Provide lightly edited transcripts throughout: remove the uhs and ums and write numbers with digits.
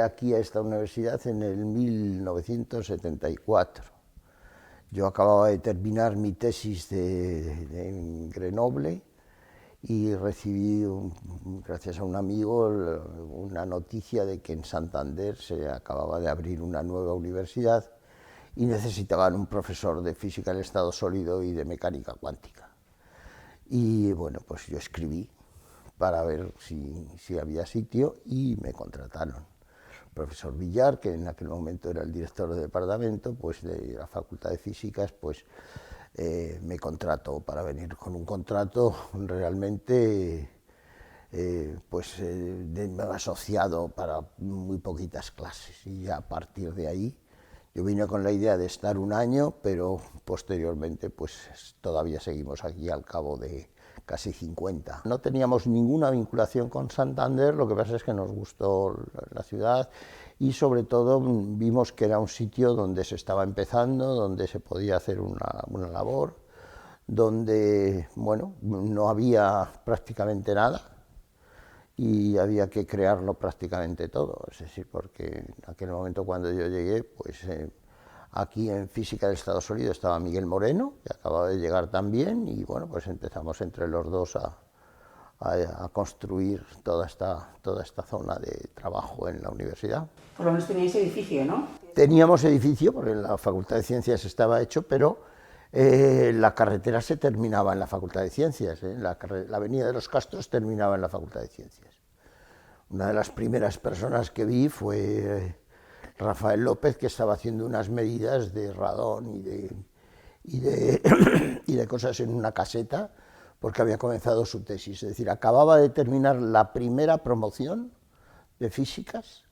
llegué aquí a esta universidad en el 1974. Yo acababa de terminar mi tesis en Grenoble y recibí, gracias a un amigo, una noticia de que en Santander se acababa de abrir una nueva universidad y necesitaban un profesor de física del estado sólido y de mecánica cuántica. Y bueno, pues yo escribí para ver si había sitio y me contrataron. El profesor Villar, que en aquel momento era el director de departamento pues de la Facultad de Físicas, pues me contrató para venir con un contrato realmente asociado para muy poquitas clases, y ya a partir de ahí yo vine con la idea de estar un año, pero posteriormente pues todavía seguimos aquí al cabo de casi 50. No teníamos ninguna vinculación con Santander, lo que pasa es que nos gustó la ciudad y sobre todo vimos que era un sitio donde se estaba empezando, donde se podía hacer una labor, donde bueno, no había prácticamente nada y había que crearlo prácticamente todo, es decir, porque en aquel momento cuando yo llegué, pues aquí en Física del Estado Sólido estaba Miguel Moreno, que acababa de llegar también, y bueno, pues empezamos entre los dos a construir toda esta zona de trabajo en la universidad. Por lo menos teníais edificio, ¿no? Teníamos edificio, porque la Facultad de Ciencias estaba hecho, pero la carretera se terminaba en la Facultad de Ciencias, la avenida de los Castros terminaba en la Facultad de Ciencias. Una de las primeras personas que vi fue Rafael López, que estaba haciendo unas medidas de radón y de cosas en una caseta, porque había comenzado su tesis. Es decir, acababa de terminar la primera promoción de físicas,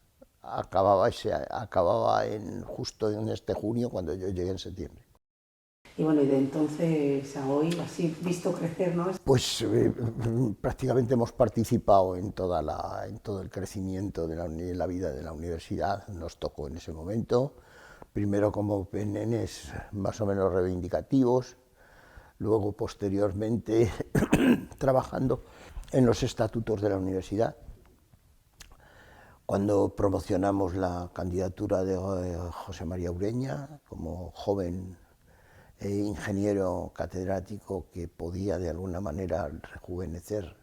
acababa justo en este junio, cuando yo llegué en septiembre. Y bueno, y de entonces a hoy, así visto crecer, ¿no? Pues prácticamente hemos participado en todo el crecimiento de la vida de la universidad. Nos tocó en ese momento, primero como nenes más o menos reivindicativos, luego posteriormente trabajando en los estatutos de la universidad. Cuando promocionamos la candidatura de José María Ureña como joven ingeniero catedrático que podía de alguna manera rejuvenecer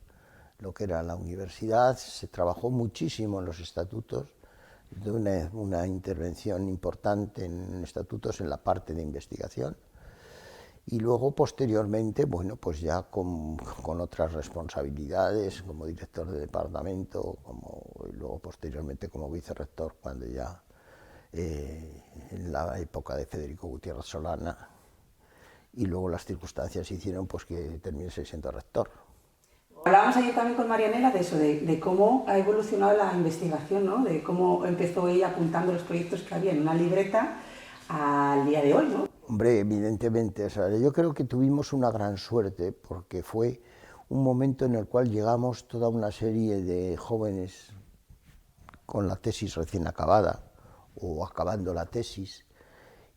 lo que era la universidad, se trabajó muchísimo en los estatutos, de una intervención importante en estatutos en la parte de investigación, y luego posteriormente, bueno, pues ya con otras responsabilidades como director de departamento, y luego posteriormente como vicerrector, cuando ya en la época de Federico Gutiérrez Solana, y luego las circunstancias hicieron pues que terminase siendo rector. Hablábamos ayer también con Marianela de eso, de cómo ha evolucionado la investigación, ¿no? De cómo empezó ella apuntando los proyectos que había en una libreta al día de hoy, ¿no? Hombre, evidentemente, o sea, yo creo que tuvimos una gran suerte porque fue un momento en el cual llegamos toda una serie de jóvenes con la tesis recién acabada o acabando la tesis,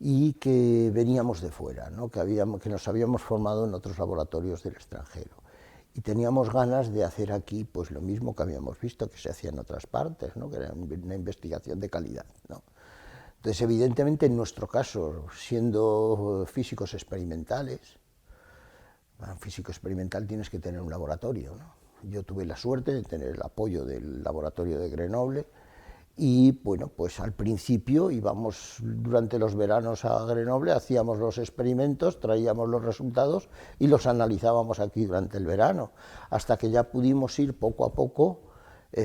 y que veníamos de fuera, ¿no? que nos habíamos formado en otros laboratorios del extranjero. Y teníamos ganas de hacer aquí pues, lo mismo que habíamos visto que se hacía en otras partes, ¿no? Que era una investigación de calidad, ¿no? Entonces, evidentemente, en nuestro caso, siendo físicos experimentales, para un físico experimental tienes que tener un laboratorio, ¿no? Yo tuve la suerte de tener el apoyo del laboratorio de Grenoble. Y bueno, pues al principio íbamos durante los veranos a Grenoble, hacíamos los experimentos, traíamos los resultados y los analizábamos aquí durante el verano, hasta que ya pudimos ir poco a poco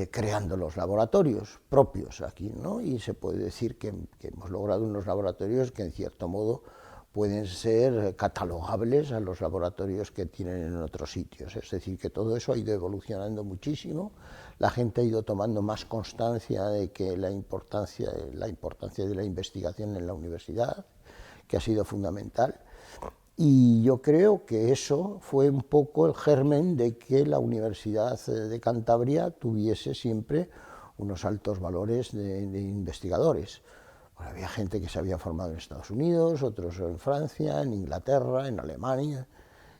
creando los laboratorios propios aquí, ¿no? Y se puede decir que hemos logrado unos laboratorios que en cierto modo pueden ser catalogables a los laboratorios que tienen en otros sitios. Es decir, que todo eso ha ido evolucionando muchísimo, la gente ha ido tomando más constancia de que la importancia de la investigación en la universidad, que ha sido fundamental, y yo creo que eso fue un poco el germen de que la Universidad de Cantabria tuviese siempre unos altos valores de investigadores. Bueno, había gente que se había formado en Estados Unidos, otros en Francia, en Inglaterra, en Alemania.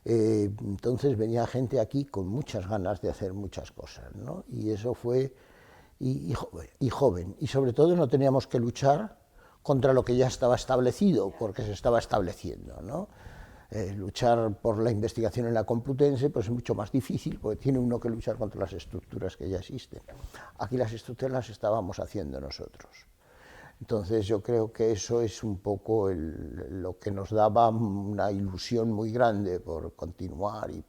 Entonces venía gente aquí con muchas ganas de hacer muchas cosas, ¿no? Y eso fue y joven. Y sobre todo no teníamos que luchar contra lo que ya estaba establecido, porque se estaba estableciendo, ¿no? Luchar por la investigación en la Complutense pues es mucho más difícil, porque tiene uno que luchar contra las estructuras que ya existen. Aquí las estructuras las estábamos haciendo nosotros. Entonces yo creo que eso es un poco lo que nos daba una ilusión muy grande por continuar y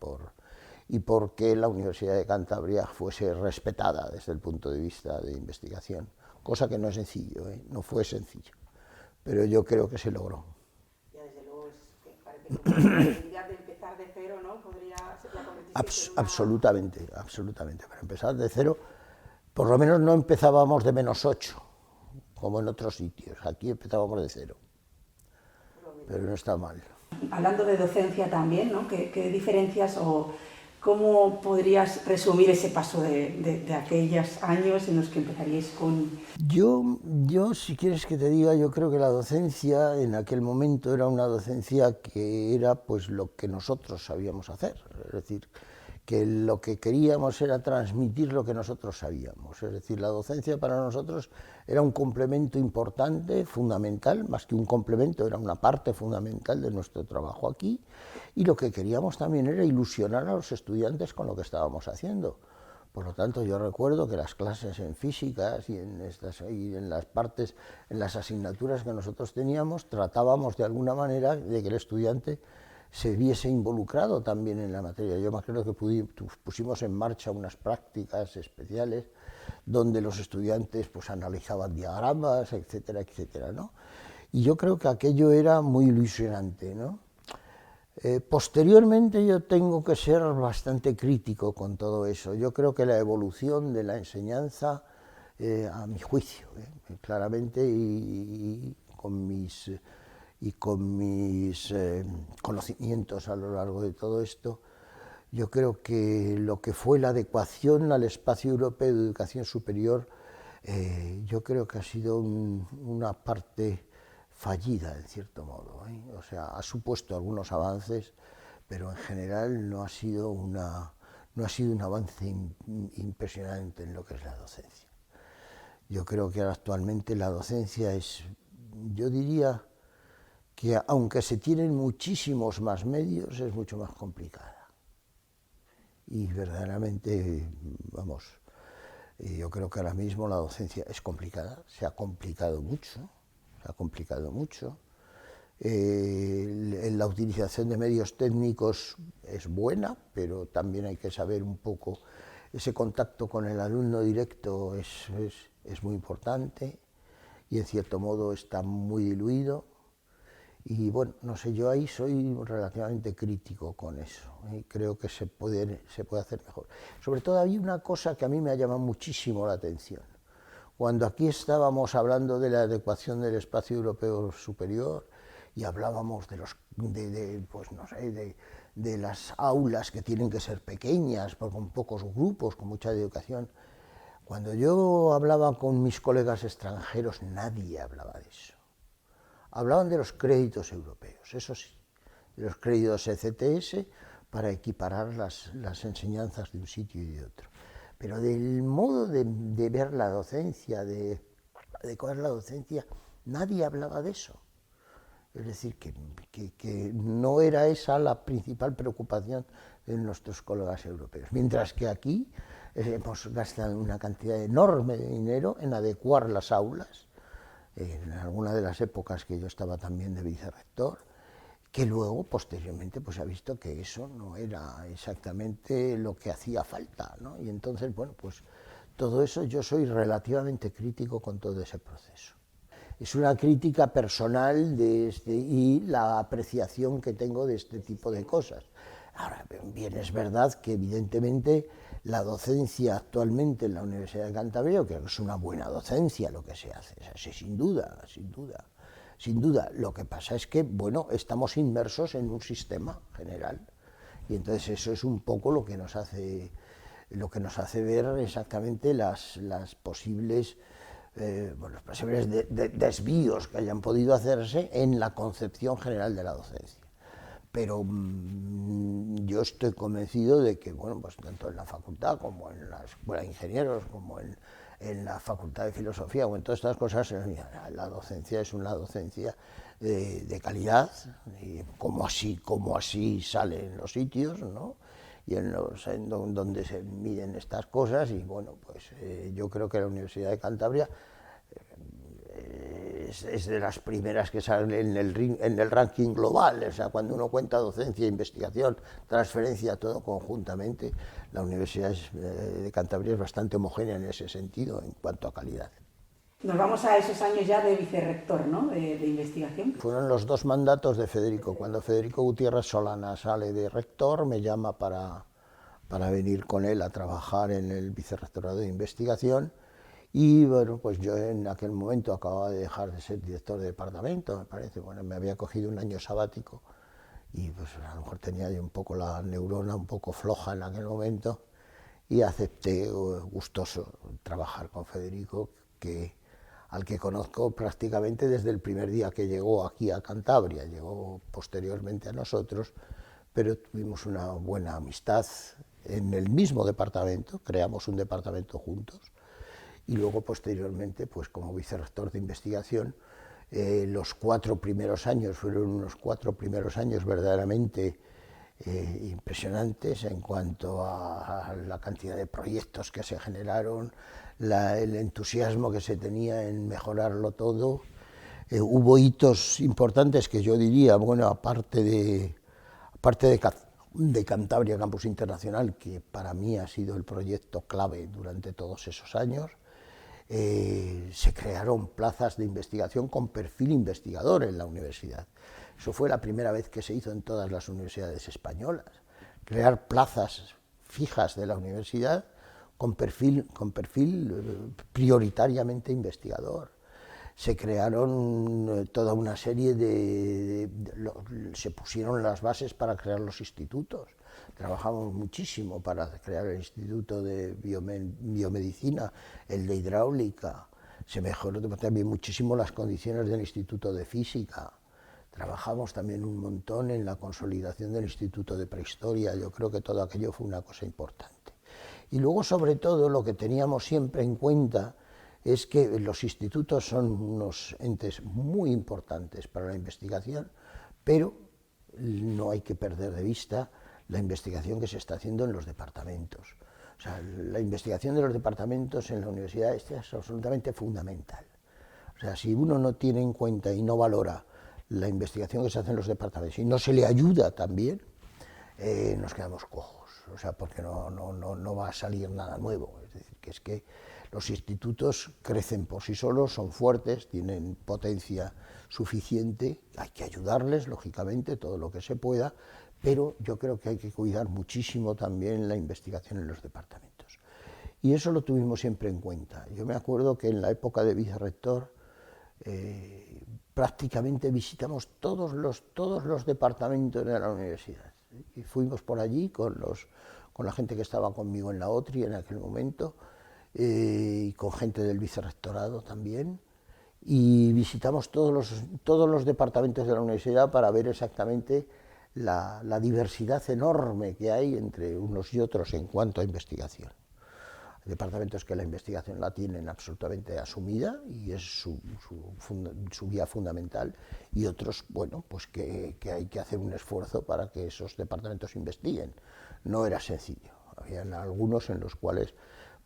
por que la Universidad de Cantabria fuese respetada desde el punto de vista de investigación, cosa que no es sencillo, no fue sencillo, pero yo creo que se logró. Ya desde luego parece que la posibilidad de empezar de cero, ¿no? Podría ser la convertirse en una... Absolutamente, absolutamente. Para empezar de cero, por lo menos no empezábamos de -8, como en otros sitios. Aquí empezábamos de cero, pero no está mal. Hablando de docencia también, ¿no? ¿Qué diferencias o cómo podrías resumir ese paso de aquellos años en los que empezaríais con...? Yo, si quieres que te diga, yo creo que la docencia en aquel momento era una docencia que era pues lo que nosotros sabíamos hacer, es decir, que lo que queríamos era transmitir lo que nosotros sabíamos, es decir, la docencia para nosotros era un complemento importante, fundamental, más que un complemento, era una parte fundamental de nuestro trabajo aquí, y lo que queríamos también era ilusionar a los estudiantes con lo que estábamos haciendo. Por lo tanto, yo recuerdo que las clases en físicas y en las partes, en las asignaturas que nosotros teníamos, tratábamos de alguna manera de que el estudiante se viese involucrado también en la materia. Yo me acuerdo que pusimos en marcha unas prácticas especiales donde los estudiantes pues analizaban diagramas, etcétera, etcétera, ¿no? Y yo creo que aquello era muy ilusionante, ¿no? Posteriormente yo tengo que ser bastante crítico con todo eso. Yo creo que la evolución de la enseñanza, a mi juicio, claramente, y con mis conocimientos a lo largo de todo esto, yo creo que lo que fue la adecuación al espacio europeo de educación superior, yo creo que ha sido una parte fallida, en cierto modo, O sea, ha supuesto algunos avances, pero en general no ha sido un avance impresionante en lo que es la docencia. Yo creo que actualmente la docencia es, yo diría que aunque se tienen muchísimos más medios, es mucho más complicada. Y verdaderamente, vamos, yo creo que ahora mismo la docencia es complicada, se ha complicado mucho. La utilización de medios técnicos es buena, pero también hay que saber un poco, ese contacto con el alumno directo es muy importante y en cierto modo está muy diluido. Y bueno, no sé, yo ahí soy relativamente crítico con eso, y creo que se puede hacer mejor. Sobre todo había una cosa que a mí me ha llamado muchísimo la atención. Cuando aquí estábamos hablando de la adecuación del espacio europeo superior y hablábamos de las aulas que tienen que ser pequeñas, con pocos grupos, con mucha educación, cuando yo hablaba con mis colegas extranjeros, nadie hablaba de eso. Hablaban de los créditos europeos, eso sí, de los créditos ECTS para equiparar las enseñanzas de un sitio y de otro. Pero del modo de ver la docencia, de adecuar la docencia, nadie hablaba de eso. Es decir, que no era esa la principal preocupación de nuestros colegas europeos. Mientras que aquí hemos gastado una cantidad enorme de dinero en adecuar las aulas, en alguna de las épocas que yo estaba también de vicerrector, que luego, posteriormente, pues se ha visto que eso no era exactamente lo que hacía falta, ¿no? Y entonces, bueno, pues todo eso yo soy relativamente crítico con todo ese proceso. Es una crítica personal y la apreciación que tengo de este tipo de cosas. Ahora, bien, es verdad que evidentemente la docencia actualmente en la Universidad de Cantabria, creo que es una buena docencia lo que se hace, o sea, sin duda. Sin duda, lo que pasa es que, bueno, estamos inmersos en un sistema general y entonces eso es un poco lo que nos hace ver exactamente los posibles desvíos que hayan podido hacerse en la concepción general de la docencia. Pero yo estoy convencido de que, bueno, pues tanto en la facultad como en la Escuela de Ingenieros, como en en la Facultad de Filosofía o en todas estas cosas, la docencia es una docencia de calidad, y como así sale en los sitios, ¿no? Y donde se miden estas cosas, y bueno, pues yo creo que la Universidad de Cantabria es de las primeras que salen en el ranking global. O sea, cuando uno cuenta docencia, investigación, transferencia, todo conjuntamente, la Universidad de Cantabria es bastante homogénea en ese sentido, en cuanto a calidad. Nos vamos a esos años ya de vicerrector, ¿no?, de investigación. Fueron los 2 mandatos de Federico. Cuando Federico Gutiérrez Solana sale de rector, me llama para venir con él a trabajar en el vicerrectorado de investigación. Y bueno, pues yo en aquel momento acababa de dejar de ser director de departamento, me parece. Bueno, me había cogido un año sabático y pues a lo mejor tenía yo un poco la neurona un poco floja en aquel momento, y acepté gustoso trabajar con Federico, al que conozco prácticamente desde el primer día que llegó aquí a Cantabria. Llegó posteriormente a nosotros, pero tuvimos una buena amistad en el mismo departamento, creamos un departamento juntos. Y luego, posteriormente, pues como vicerrector de investigación, los 4 primeros años fueron unos 4 primeros años verdaderamente impresionantes en cuanto a la cantidad de proyectos que se generaron, el entusiasmo que se tenía en mejorarlo todo. Hubo hitos importantes que yo diría, bueno, aparte de Cantabria Campus Internacional, que para mí ha sido el proyecto clave durante todos esos años. Se crearon plazas de investigación con perfil investigador en la universidad. Eso fue la primera vez que se hizo en todas las universidades españolas, crear plazas fijas de la universidad con perfil prioritariamente investigador. Se crearon toda una serie se pusieron las bases para crear los institutos. Trabajamos muchísimo para crear el Instituto de Biomedicina, el de Hidráulica. Se mejoró también muchísimo las condiciones del Instituto de Física. Trabajamos también un montón en la consolidación del Instituto de Prehistoria. Yo creo que todo aquello fue una cosa importante. Y luego, sobre todo, lo que teníamos siempre en cuenta es que los institutos son unos entes muy importantes para la investigación, pero no hay que perder de vista la investigación que se está haciendo en los departamentos. O sea, la investigación de los departamentos en la universidad es absolutamente fundamental. O sea, si uno no tiene en cuenta y no valora la investigación que se hace en los departamentos y no se le ayuda también, nos quedamos cojos. O sea, porque no va a salir nada nuevo. Es decir, que es que los institutos crecen por sí solos, son fuertes, tienen potencia suficiente, hay que ayudarles, lógicamente, todo lo que se pueda, pero yo creo que hay que cuidar muchísimo también la investigación en los departamentos. Y eso lo tuvimos siempre en cuenta. Yo me acuerdo que en la época de vicerrector prácticamente visitamos todos los departamentos de la universidad. Y fuimos por allí con la gente que estaba conmigo en la OTRI en aquel momento, y con gente del vicerrectorado también, y visitamos todos los departamentos de la universidad para ver exactamente la diversidad enorme que hay entre unos y otros en cuanto a investigación. Hay departamentos que la investigación la tienen absolutamente asumida y es su vía fundamental, y otros, bueno, pues que hay que hacer un esfuerzo para que esos departamentos investiguen. No era sencillo, había algunos en los cuales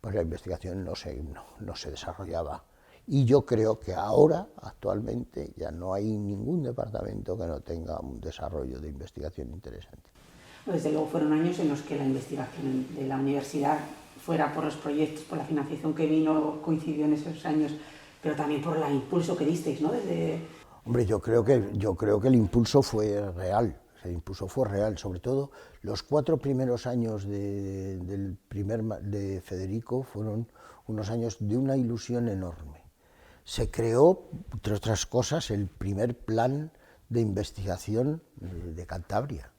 pues, la investigación no se desarrollaba. Y yo creo que ahora, actualmente, ya no hay ningún departamento que no tenga un desarrollo de investigación interesante. Desde luego fueron años en los que la investigación de la universidad, fuera por los proyectos, por la financiación que vino, coincidió en esos años, pero también por el impulso que disteis, ¿no? Hombre, yo creo que el impulso fue real. El impulso fue real, sobre todo los 4 primeros años de Federico fueron unos años de una ilusión enorme. Se creó, entre otras cosas, el primer plan de investigación de Cantabria.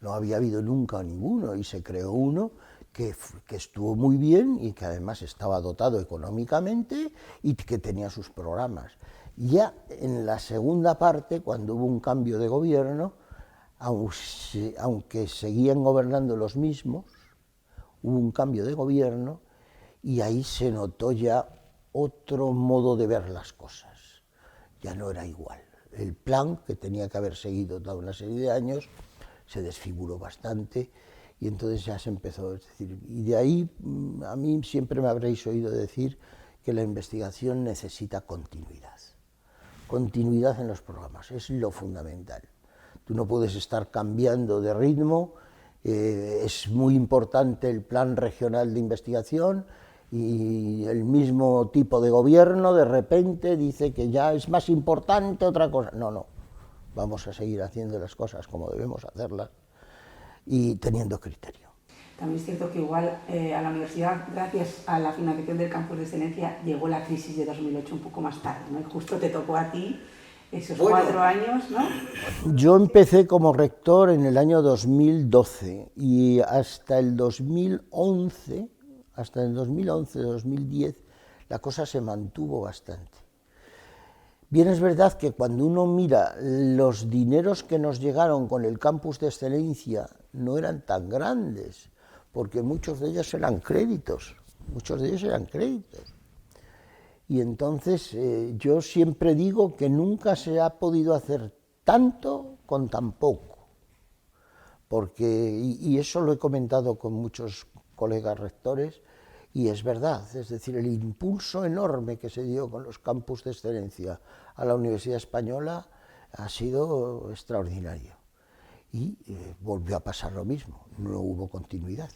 No había habido nunca ninguno, y se creó uno que estuvo muy bien y que además estaba dotado económicamente y que tenía sus programas. Ya en la segunda parte, cuando hubo un cambio de gobierno, aunque seguían gobernando los mismos, hubo un cambio de gobierno y ahí se notó ya otro modo de ver las cosas, ya no era igual. El plan, que tenía que haber seguido toda una serie de años, se desfiguró bastante y entonces ya se empezó, es decir, y de ahí a mí siempre me habréis oído decir que la investigación necesita continuidad. Continuidad en los programas, es lo fundamental. Tú no puedes estar cambiando de ritmo, es muy importante el plan regional de investigación y el mismo tipo de gobierno de repente dice que ya es más importante otra cosa. No, no, vamos a seguir haciendo las cosas como debemos hacerlas y teniendo criterio. También es cierto que igual a la universidad, gracias a la financiación del campus de excelencia, llegó la crisis de 2008 un poco más tarde, ¿no? Y justo te tocó a ti esos 4 años, ¿no? Yo empecé como rector en el año 2012 y hasta el 2011, 2010, la cosa se mantuvo bastante. Bien es verdad que cuando uno mira los dineros que nos llegaron con el campus de excelencia no eran tan grandes, porque muchos de ellos eran créditos, Y entonces yo siempre digo que nunca se ha podido hacer tanto con tan poco, porque, y eso lo he comentado con muchos colegas rectores, y es verdad, es decir, el impulso enorme que se dio con los campus de excelencia a la Universidad Española ha sido extraordinario. Y volvió a pasar lo mismo, no hubo continuidad.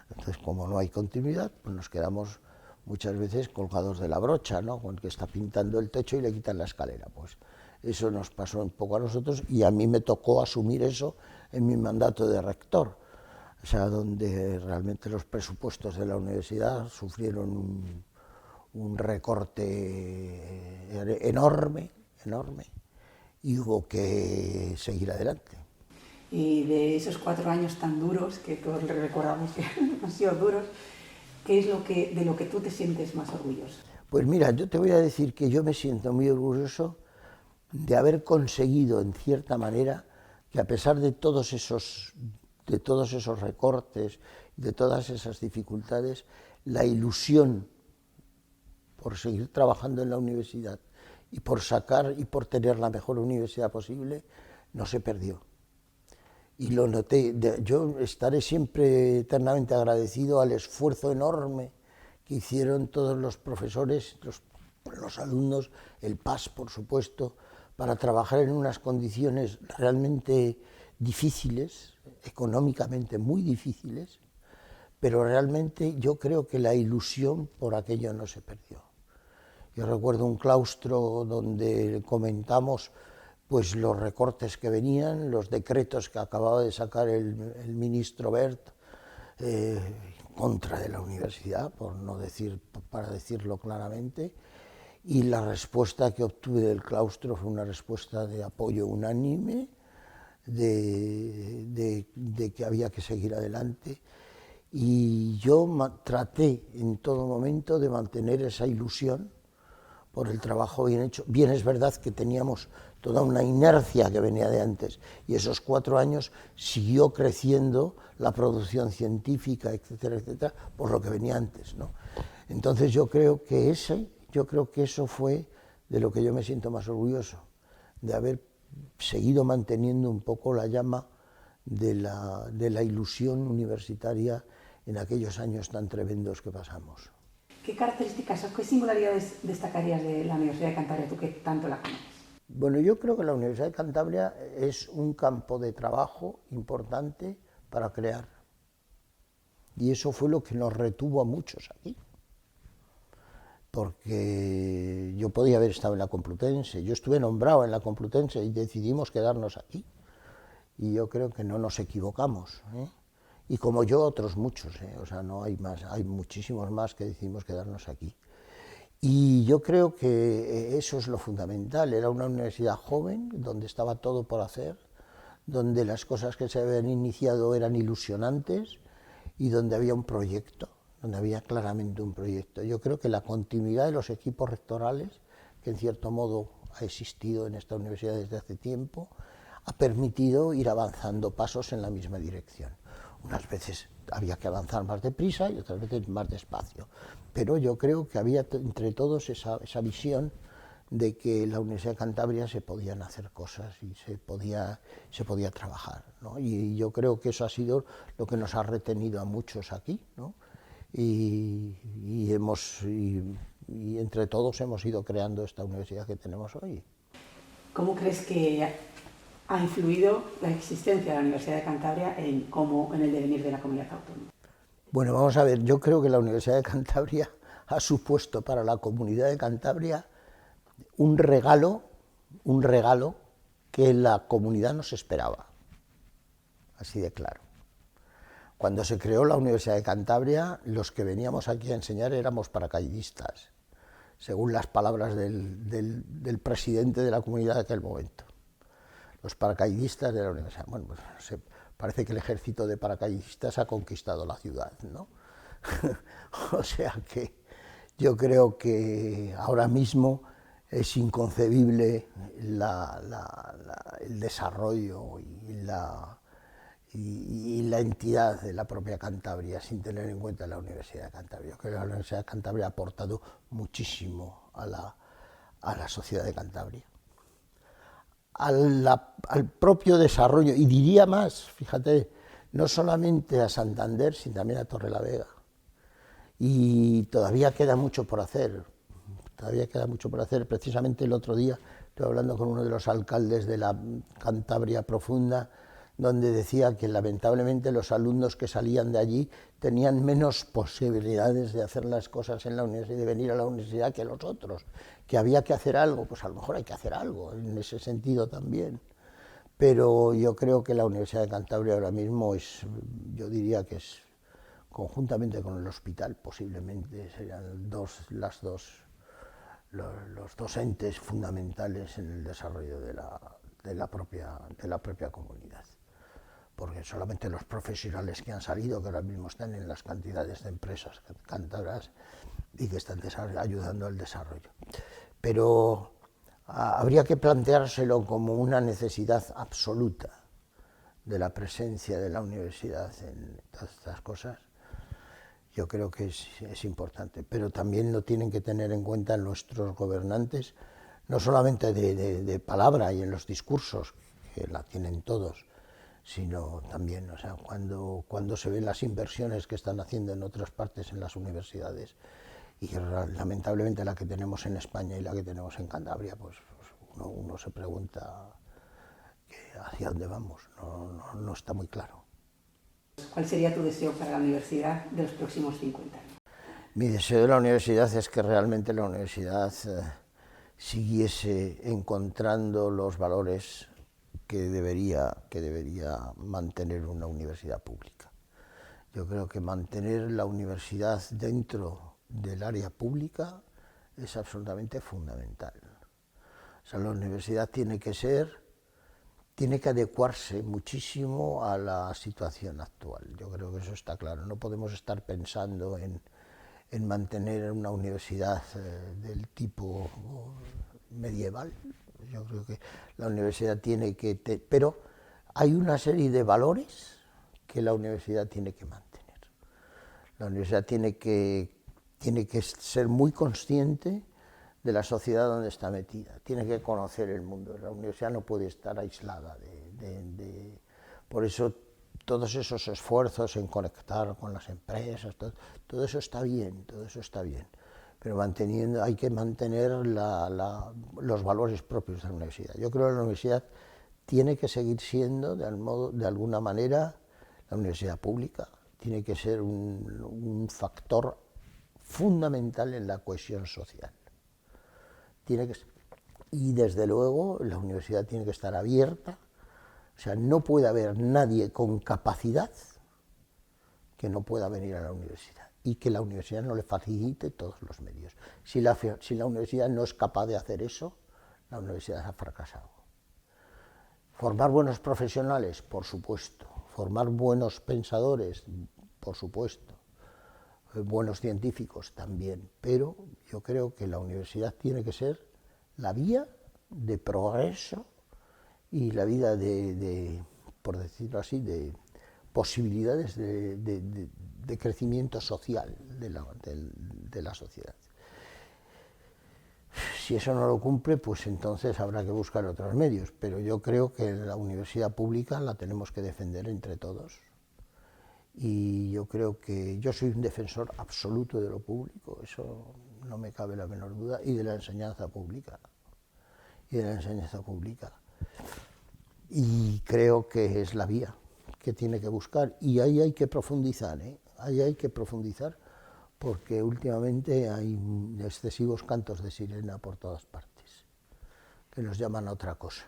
Entonces, como no hay continuidad, pues nos quedamos muchas veces colgados de la brocha, ¿no? Con el que está pintando el techo y le quitan la escalera. Pues eso nos pasó un poco a nosotros y a mí me tocó asumir eso en mi mandato de rector. O sea, donde realmente los presupuestos de la universidad sufrieron un recorte enorme, y hubo que seguir adelante. Y de esos 4 años tan duros, que todos recordamos que han sido duros, ¿qué es de lo que tú te sientes más orgulloso? Pues mira, yo te voy a decir que yo me siento muy orgulloso de haber conseguido, en cierta manera, que a pesar de todos esos recortes, de todas esas dificultades, la ilusión por seguir trabajando en la universidad y por sacar y por tener la mejor universidad posible, no se perdió. Y lo noté, yo estaré siempre eternamente agradecido al esfuerzo enorme que hicieron todos los profesores, los alumnos, el PAS, por supuesto, para trabajar en unas condiciones realmente difíciles, económicamente muy difíciles, pero realmente yo creo que la ilusión por aquello no se perdió. Yo recuerdo un claustro donde comentamos pues los recortes que venían, los decretos que acababa de sacar el ministro Wert contra de la universidad, para decirlo claramente, y la respuesta que obtuve del claustro fue una respuesta de apoyo unánime, de que había que seguir adelante, y yo traté en todo momento de mantener esa ilusión por el trabajo bien hecho. Bien es verdad que teníamos toda una inercia que venía de antes, y esos 4 años siguió creciendo la producción científica, etcétera, etcétera, por lo que venía antes, ¿no? Entonces yo creo que eso fue de lo que yo me siento más orgulloso, de haber seguido manteniendo un poco la llama de la ilusión universitaria en aquellos años tan tremendos que pasamos. ¿Qué características o qué singularidades destacarías de la Universidad de Cantabria, tú que tanto la conoces? Bueno, yo creo que la Universidad de Cantabria es un campo de trabajo importante para crear. Y eso fue lo que nos retuvo a muchos aquí. Porque yo podía haber estado en la Complutense, yo estuve nombrado en la Complutense y decidimos quedarnos aquí. Y yo creo que no nos equivocamos, ¿eh? Y como yo, otros muchos, o sea, no hay más, hay muchísimos más que decidimos quedarnos aquí. Y yo creo que eso es lo fundamental, era una universidad joven, donde estaba todo por hacer, donde las cosas que se habían iniciado eran ilusionantes y donde había un proyecto, donde había claramente un proyecto. Yo creo que la continuidad de los equipos rectorales, que en cierto modo ha existido en esta universidad desde hace tiempo, ha permitido ir avanzando pasos en la misma dirección. Unas veces había que avanzar más deprisa y otras veces más despacio. Pero yo creo que había entre todos esa visión de que en la Universidad de Cantabria se podían hacer cosas y se podía trabajar, ¿no? Y yo creo que eso ha sido lo que nos ha retenido a muchos aquí, ¿no? Y entre todos hemos ido creando esta universidad que tenemos hoy. ¿Cómo crees que ha influido la existencia de la Universidad de Cantabria en el devenir de la comunidad autónoma? Bueno, vamos a ver, yo creo que la Universidad de Cantabria ha supuesto para la comunidad de Cantabria un regalo que la comunidad no se esperaba, así de claro. Cuando se creó la Universidad de Cantabria, los que veníamos aquí a enseñar éramos paracaidistas, según las palabras del presidente de la comunidad de aquel momento. Los paracaidistas de la universidad. Bueno, pues parece que el ejército de paracaidistas ha conquistado la ciudad, ¿no? O sea que yo creo que ahora mismo es inconcebible el desarrollo y la entidad de la propia Cantabria sin tener en cuenta la Universidad de Cantabria. Creo que la Universidad de Cantabria ha aportado muchísimo a la sociedad de Cantabria. Al propio desarrollo, y diría más, fíjate, no solamente a Santander, sino también a Torrelavega. Y todavía queda mucho por hacer, precisamente el otro día estuve hablando con uno de los alcaldes de la Cantabria profunda, donde decía que lamentablemente los alumnos que salían de allí tenían menos posibilidades de hacer las cosas en la universidad y de venir a la universidad que los otros, que había que hacer algo, pues a lo mejor hay que hacer algo en ese sentido también. Pero yo creo que la Universidad de Cantabria ahora mismo yo diría que es, conjuntamente con el hospital, posiblemente serían los dos entes fundamentales en el desarrollo de la propia comunidad. Porque solamente los profesionales que han salido, que ahora mismo están en las cantidades de empresas cántabras y que están ayudando al desarrollo. Pero habría que planteárselo como una necesidad absoluta de la presencia de la universidad en todas estas cosas. Yo creo que es importante, pero también lo tienen que tener en cuenta nuestros gobernantes, no solamente de palabra y en los discursos, que la tienen todos, sino también, o sea, cuando se ven las inversiones que están haciendo en otras partes en las universidades, y lamentablemente la que tenemos en España y la que tenemos en Cantabria, pues uno se pregunta hacia dónde vamos, no está muy claro. ¿Cuál sería tu deseo para la universidad de los próximos 50 años? Mi deseo de la universidad es que realmente la universidad siguiese encontrando los valores que debería mantener una universidad pública. Yo creo que mantener la universidad dentro del área pública es absolutamente fundamental. O sea, la universidad tiene que adecuarse muchísimo a la situación actual. Yo creo que eso está claro. No podemos estar pensando en mantener una universidad del tipo medieval. Yo creo que la universidad tiene que... Pero hay una serie de valores que la universidad tiene que mantener. La universidad tiene que ser muy consciente de la sociedad donde está metida, tiene que conocer el mundo. La universidad no puede estar aislada por eso todos esos esfuerzos en conectar con las empresas, todo eso está bien, pero hay que mantener los valores propios de la universidad. Yo creo que la universidad tiene que seguir siendo, de alguna manera, la universidad pública, tiene que ser un factor fundamental en la cohesión social. Y desde luego la universidad tiene que estar abierta, o sea, no puede haber nadie con capacidad que no pueda venir a la universidad y que la universidad no le facilite todos los medios. Si la universidad no es capaz de hacer eso, la universidad ha fracasado. Formar buenos profesionales, por supuesto. Formar buenos pensadores, por supuesto. Buenos científicos también, pero yo creo que la universidad tiene que ser la vía de progreso y la vida por decirlo así, de posibilidades de crecimiento social de la sociedad. Si eso no lo cumple, pues entonces habrá que buscar otros medios, pero yo creo que la universidad pública la tenemos que defender entre todos. Y yo creo que yo soy un defensor absoluto de lo público, eso no me cabe la menor duda, y de la enseñanza pública. Y creo que es la vía que tiene que buscar, y ahí hay que profundizar, ahí hay que profundizar, porque últimamente hay excesivos cantos de sirena por todas partes, que nos llaman a otra cosa.